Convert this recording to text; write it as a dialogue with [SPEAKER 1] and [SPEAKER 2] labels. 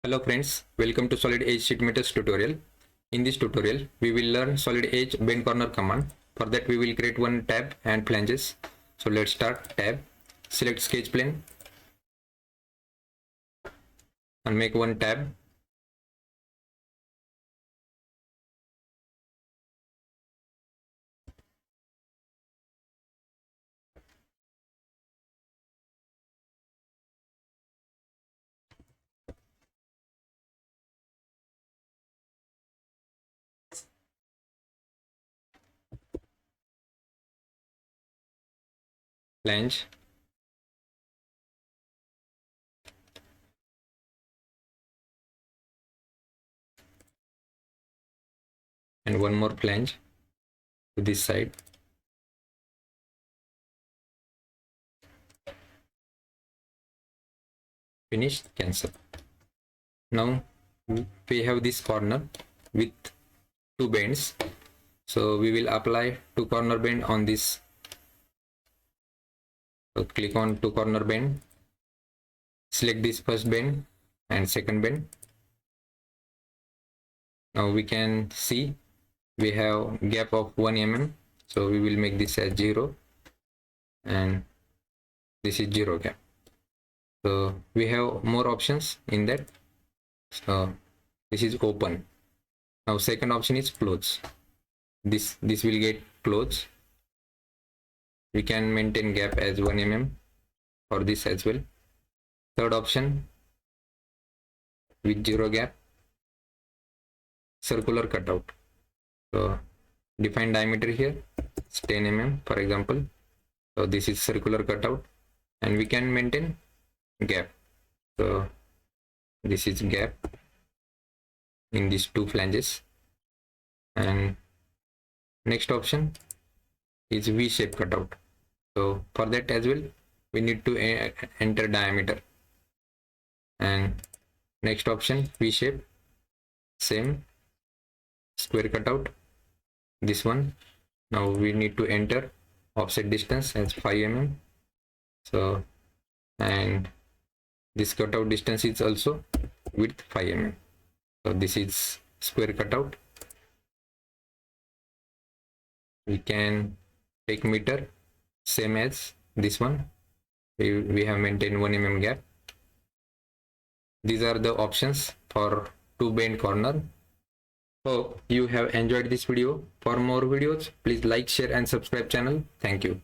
[SPEAKER 1] Hello friends, welcome to Solid Edge Sheet Metals tutorial. In this tutorial, we will learn Solid Edge bend corner command. For that, we will create one tab and flanges. So let's start. Tab, select sketch plane and make one tab. Flange, and one more flange to this side. Finish, cancel. Now we have this corner with two bends. So we will apply two corner bend on this. So click on two corner bend, select this first bend and second bend. Now we can see we have gap of 1 mm, so we will make this as 0 and this is 0 gap. So we have more options in that. So this is open. Now second option is close. This will get close. We can maintain gap as 1 mm for this as well. Third option with 0 gap, circular cutout. So define diameter here, it's 10 mm for example. So this is circular cutout and we can maintain gap. So this is gap in these two flanges. And next option is V-shape cutout. So for that as well, we need to enter diameter. And next option, V-shape, same, square cutout. This one, now we need to enter offset distance as 5 mm. So, and this cutout distance is also width 5 mm. So this is square cutout. We can take meter, same as this one. We have maintained 1 mm gap. These are the options for two bend corner. Hope you have enjoyed this video. For more videos, please like, share and subscribe channel. Thank you.